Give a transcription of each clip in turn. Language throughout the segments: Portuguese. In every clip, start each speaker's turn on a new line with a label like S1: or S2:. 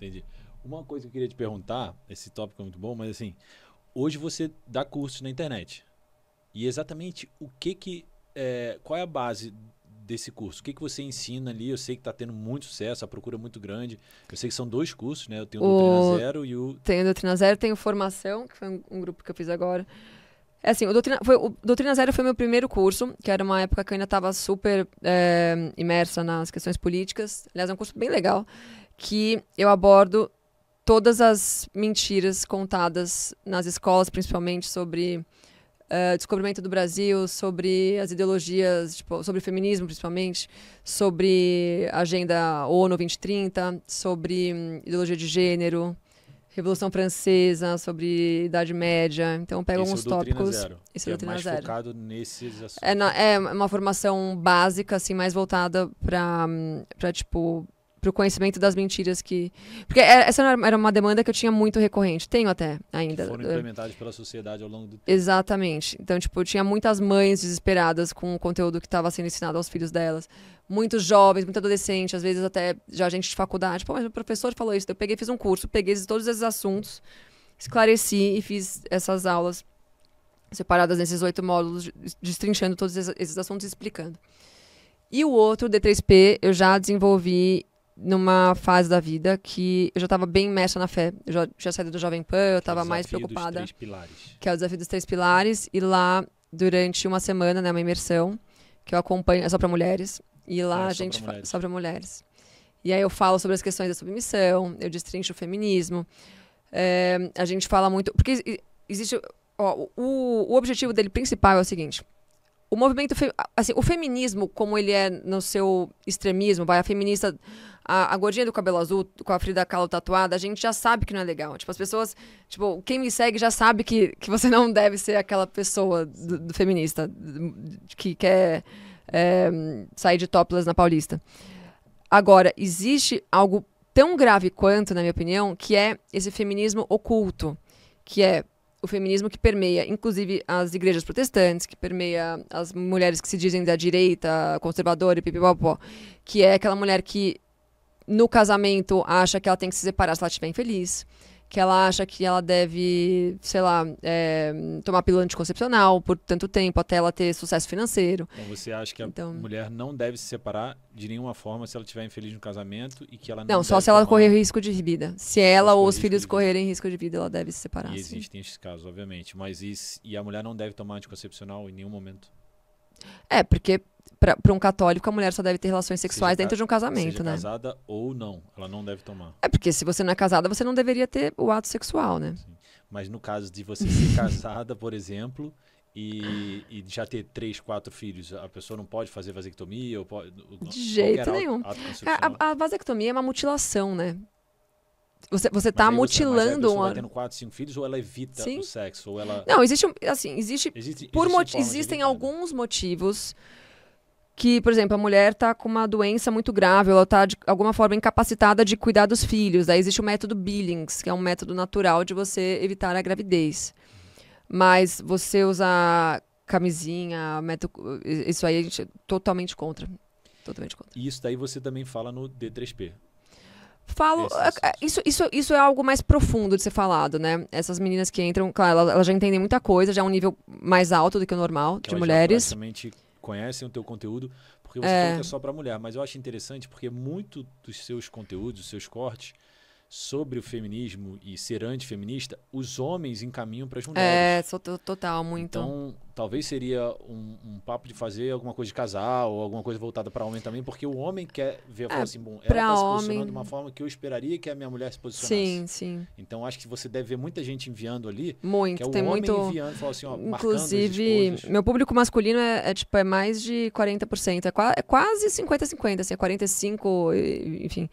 S1: Entendi. Uma coisa que eu queria te perguntar, esse tópico é muito bom, mas assim, hoje você dá cursos na internet. E exatamente qual é a base desse curso? O que você ensina ali? Eu sei que está tendo muito sucesso, a procura é muito grande. Eu sei que são 2 cursos, né? Eu tenho o Doutrina Zero e o...
S2: Tenho o Doutrina Zero, tenho Formação, que foi um grupo que eu fiz agora. É assim, o Doutrina Zero foi meu primeiro curso, que era uma época que eu ainda estava super imersa nas questões políticas. Aliás, é um curso bem legal, que eu abordo todas as mentiras contadas nas escolas, principalmente sobre descobrimento do Brasil, sobre as ideologias, tipo, sobre feminismo, principalmente, sobre a Agenda ONU 2030, sobre ideologia de gênero, Revolução Francesa, sobre Idade Média. Então, eu pego alguns tópicos.
S1: Zero,
S2: Esse é o Doutrina
S1: mais
S2: Zero.
S1: focado nesses assuntos.
S2: É uma formação básica, assim, mais voltada para tipo, pro conhecimento das mentiras que... Porque essa era uma demanda que eu tinha muito recorrente. Tenho até ainda.
S1: Que foram implementadas pela sociedade ao longo do tempo.
S2: Exatamente. Então, tipo, eu tinha muitas mães desesperadas com o conteúdo que estava sendo ensinado aos filhos delas. Muitos jovens, muito adolescente, às vezes até já gente de faculdade. Pô, mas o professor falou isso. Eu peguei, fiz um curso, peguei todos esses assuntos, esclareci e fiz essas aulas separadas nesses 8 módulos, destrinchando todos esses assuntos e explicando. E o outro, D3P, eu já desenvolvi numa fase da vida que eu já estava bem imersa na fé. Eu já tinha saído do Jovem Pan, eu estava mais preocupada.
S1: Dos 3 pilares.
S2: Que é o Desafio dos 3 Pilares. E lá, durante uma semana, né, uma imersão, que eu acompanho, é só para mulheres. E lá a gente fala só para mulheres. E aí eu falo sobre as questões da submissão, eu destrincho o feminismo. A gente fala muito... Porque existe... Ó, o objetivo dele principal é o seguinte... O movimento, assim, o feminismo, como ele é no seu extremismo, a feminista, a gordinha do cabelo azul, com a Frida Kahlo tatuada, a gente já sabe que não é legal. Tipo, as pessoas, tipo, quem me segue já sabe que você não deve ser aquela pessoa do feminista que quer sair de topless na Paulista. Agora, existe algo tão grave quanto, na minha opinião, que é esse feminismo oculto, que é o feminismo que permeia, inclusive, as igrejas protestantes, que permeia as mulheres que se dizem da direita, conservadora e pipipopó, que é aquela mulher que, no casamento, acha que ela tem que se separar se ela estiver infeliz, que ela acha que ela deve, sei lá, tomar pílula anticoncepcional por tanto tempo, até ela ter sucesso financeiro.
S1: Então você acha que a mulher não deve se separar de nenhuma forma se ela estiver infeliz no casamento e que ela não
S2: só se ela correr risco de vida. Se ela ou os filhos correrem risco de vida, ela deve se separar.
S1: E existem esses casos, obviamente. Mas e a mulher não deve tomar anticoncepcional em nenhum momento?
S2: Porque para um católico, a mulher só deve ter relações sexuais dentro de um casamento,
S1: seja
S2: né?
S1: casada ou não, ela não deve tomar.
S2: Porque se você não é casada, você não deveria ter o ato sexual, né?
S1: Sim. Mas no caso de você ser casada, por exemplo, e já ter 3, 4 filhos, a pessoa não pode fazer vasectomia? Ou pode,
S2: de jeito nenhum. A vasectomia é uma mutilação, né? Você está mutilando
S1: uma... Mas a pessoa vai tendo 4, 5 filhos ou ela evita o sexo? Ou ela...
S2: Não, existem alguns motivos que, por exemplo, a mulher está com uma doença muito grave, ela está, de alguma forma, incapacitada de cuidar dos filhos. Aí existe o método Billings, que é um método natural de você evitar a gravidez. Mas você usar camisinha, isso aí a gente é totalmente contra. Totalmente contra.
S1: E isso daí você também fala no D3P?
S2: Falo, isso é algo mais profundo de ser falado, né? Essas meninas que entram, claro, elas já entendem muita coisa, já é um nível mais alto do que o normal de mulheres.
S1: Já praticamente conhecem o teu conteúdo, porque você falou que é só para mulher, mas eu acho interessante porque muito dos seus conteúdos, dos seus cortes sobre o feminismo e ser antifeminista, os homens encaminham para as mulheres.
S2: Total, muito.
S1: Então, talvez seria um papo de fazer alguma coisa de casal ou alguma coisa voltada para homem também, porque o homem quer ver, falar assim, bom, ela está se posicionando de uma forma que eu esperaria que a minha mulher se posicionasse.
S2: Sim.
S1: Então, acho que você deve ver muita gente enviando ali,
S2: muito,
S1: que é o
S2: tem
S1: homem
S2: muito
S1: enviando, fala assim, ó,
S2: inclusive, meu público masculino é mais de 40%, é quase 50-50, assim, é 45%, enfim.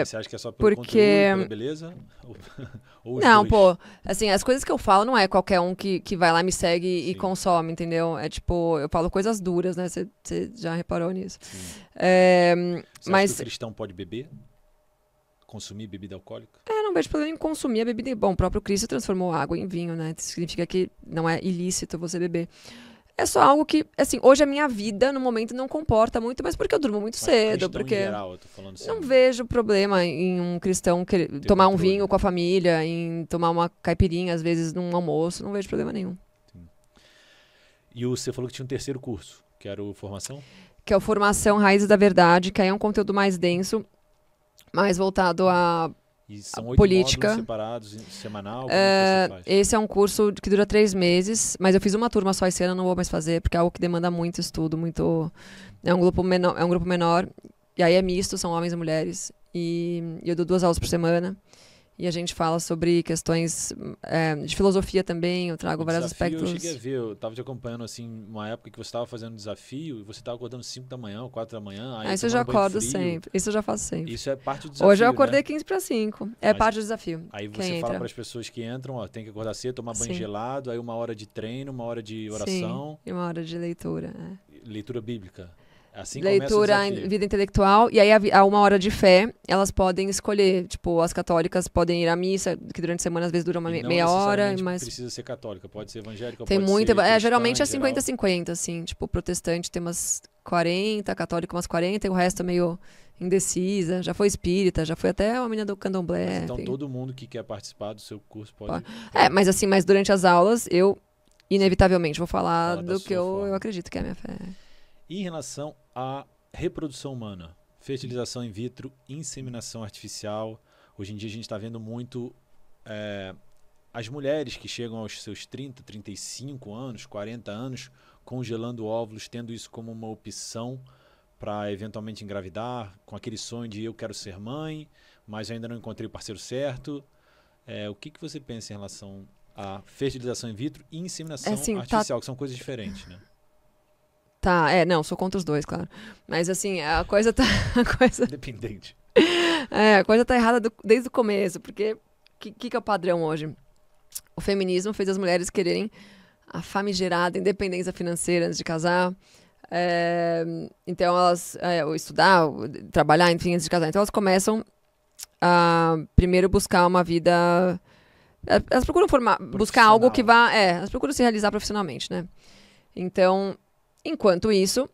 S1: Você acha que é só pelo conteúdo, pela beleza? Ou
S2: não, pô, assim, as coisas que eu falo não é qualquer um que vai lá, me segue e consome, entendeu? É tipo, eu falo coisas duras, né? Você já reparou nisso.
S1: Você acha que o cristão pode beber? Consumir bebida alcoólica?
S2: Não vejo problema em consumir a bebida. Bom, o próprio Cristo transformou água em vinho, né? Isso significa que não é ilícito você beber. É só algo que, assim, hoje a minha vida, no momento, não comporta muito, mas porque eu durmo muito cedo. Porque
S1: em geral, eu tô falando assim,
S2: não vejo problema em um cristão tomar um vinho com a família, em tomar uma caipirinha, às vezes, num almoço. Não vejo problema nenhum.
S1: Sim. E você falou que tinha um terceiro curso, que era o Formação?
S2: Que é o Formação Raízes da Verdade, que aí é um conteúdo mais denso, mais voltado a
S1: E são 8
S2: política.
S1: módulos separados, semanal? Como é que você faz?
S2: Esse é um curso que dura 3 meses, mas eu fiz uma turma só esse ano, não vou mais fazer, porque é algo que demanda muito estudo, muito... É um grupo menor, e aí é misto, são homens e mulheres, e eu dou 2 aulas por semana, e a gente fala sobre questões de filosofia também, eu trago vários aspectos.
S1: Eu cheguei a ver, eu estava te acompanhando assim, uma época que você estava fazendo um desafio, e você estava acordando 5 da manhã, ou 4 da manhã.
S2: Isso eu já acordo sempre, isso eu já faço sempre.
S1: Isso é parte do desafio,
S2: hoje eu acordei,
S1: né?
S2: 15 para 5, é parte do desafio.
S1: Aí você fala para as pessoas que entram, ó, tem que acordar cedo, tomar banho gelado, aí 1 hora de treino, 1 hora de oração.
S2: Sim, e 1 hora de leitura.
S1: Leitura bíblica. Assim
S2: leitura em vida intelectual, e aí a 1 hora de fé, elas podem escolher, tipo, as católicas podem ir à missa, que durante a semana às vezes dura meia hora, mas
S1: precisa ser católica, pode ser evangélica,
S2: tem
S1: pode
S2: muita,
S1: ser cristã,
S2: geralmente é 50-50, assim, tipo, protestante tem umas 40, católica umas 40, e o resto é meio indecisa, já foi espírita, já foi até uma menina do candomblé.
S1: Mas então todo mundo que quer participar do seu curso pode...
S2: mas assim, mas durante as aulas eu inevitavelmente vou falar do que eu acredito que é a minha fé.
S1: E em relação à reprodução humana, fertilização in vitro, inseminação artificial, hoje em dia a gente está vendo muito as mulheres que chegam aos seus 30, 35 anos, 40 anos, congelando óvulos, tendo isso como uma opção para eventualmente engravidar, com aquele sonho de eu quero ser mãe, mas ainda não encontrei o parceiro certo. O que você pensa em relação à fertilização in vitro e inseminação artificial, que são coisas diferentes, né?
S2: Tá, não, sou contra os dois, claro. Mas assim, a coisa tá...
S1: Independente.
S2: A coisa tá errada desde o começo, porque o que é o padrão hoje? O feminismo fez as mulheres quererem a famigerada independência financeira antes de casar. Então elas, estudar, trabalhar, enfim, antes de casar. Então elas começam a primeiro buscar uma vida... Elas procuram buscar algo que vá... elas procuram se realizar profissionalmente, né? Então... Enquanto isso,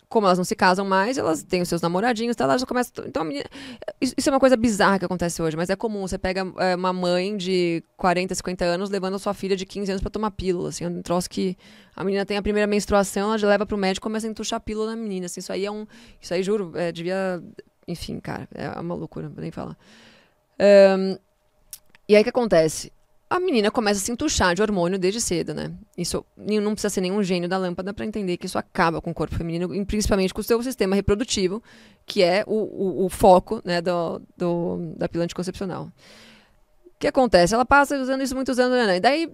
S2: como elas não se casam mais, elas têm os seus namoradinhos, elas já começam... Então, a menina, isso é uma coisa bizarra que acontece hoje, mas é comum. Você pega uma mãe de 40, 50 anos levando a sua filha de 15 anos pra tomar pílula, assim, um troço que a menina tem a primeira menstruação, ela já leva pro médico e começa a entuchar a pílula na menina, assim, isso aí, juro, devia... Enfim, cara, é uma loucura, não vou nem falar. E aí, o que acontece? A menina começa a se entuchar de hormônio desde cedo, né? Isso não precisa ser nenhum gênio da lâmpada para entender que isso acaba com o corpo feminino, e principalmente com o seu sistema reprodutivo, que é o foco, né, da pílula anticoncepcional. O que acontece? Ela passa usando isso muitos anos, né? E daí,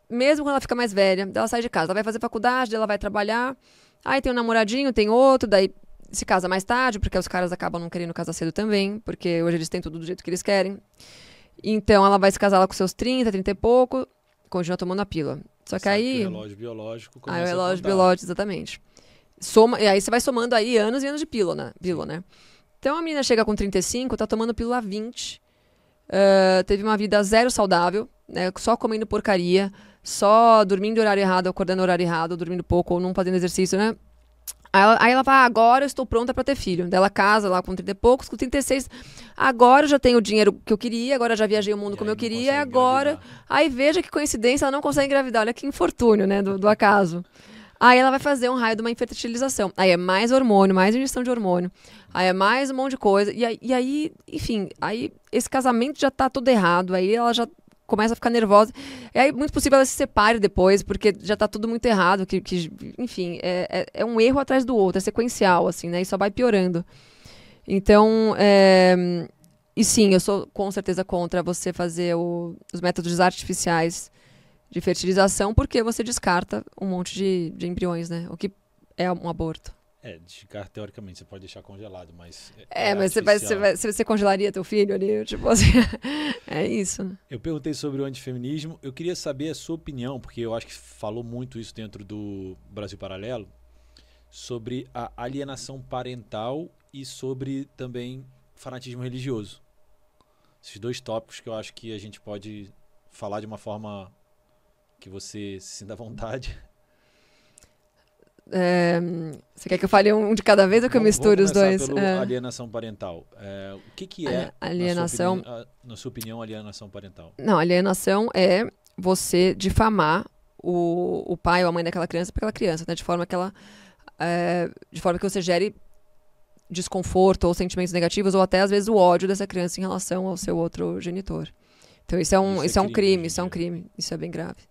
S2: mesmo quando ela fica mais velha, ela sai de casa, ela vai fazer faculdade, ela vai trabalhar, aí tem um namoradinho, tem outro, daí se casa mais tarde, porque os caras acabam não querendo casar cedo também, porque hoje eles têm tudo do jeito que eles querem. Então, ela vai se casar lá com seus 30, 30 e pouco, continua tomando a pílula. Só que aí...
S1: o relógio biológico começa
S2: o relógio biológico, exatamente. E aí você vai somando aí anos e anos de pílula, né? Então, a menina chega com 35, tá tomando pílula há 20. Teve uma vida zero saudável, né? Só comendo porcaria, só dormindo no horário errado, acordando no horário errado, dormindo pouco, ou não fazendo exercício, né? Aí ela fala, agora eu estou pronta para ter filho. Daí ela casa lá com 30 e poucos, com 36. Agora eu já tenho o dinheiro que eu queria, agora eu já viajei o mundo como eu queria, e agora... Aí veja que coincidência, ela não consegue engravidar. Olha que infortúnio, né, do acaso. Aí ela vai fazer um raio de uma infertilização. Aí é mais hormônio, mais injeção de hormônio. Aí é mais um monte de coisa. E aí, enfim, aí esse casamento já tá todo errado. Aí ela já começa a ficar nervosa. E aí, muito possível, ela se separe depois, porque já tá tudo muito errado. Enfim, é um erro atrás do outro, é sequencial, assim, né? E só vai piorando. Então, e sim, eu sou com certeza contra você fazer os métodos artificiais de fertilização, porque você descarta um monte de embriões, né? O que é um aborto.
S1: Descarta teoricamente, você pode deixar congelado, mas...
S2: mas você congelaria teu filho ali, tipo assim, é isso.
S1: Eu perguntei sobre o antifeminismo, eu queria saber a sua opinião, porque eu acho que falou muito isso dentro do Brasil Paralelo, sobre a alienação parental e sobre também fanatismo religioso. Esses 2 tópicos que eu acho que a gente pode falar de uma forma que você se sinta à vontade.
S2: Você quer que eu fale um de cada vez ou que eu misture os dois?
S1: Pelo alienação parental. O que é,
S2: alienação?
S1: Na sua opinião, alienação parental?
S2: Não, alienação é você difamar o pai ou a mãe daquela criança para aquela criança, né? De forma que você gere desconforto ou sentimentos negativos ou até às vezes o ódio dessa criança em relação ao seu outro genitor. Então isso é um crime, isso é bem grave.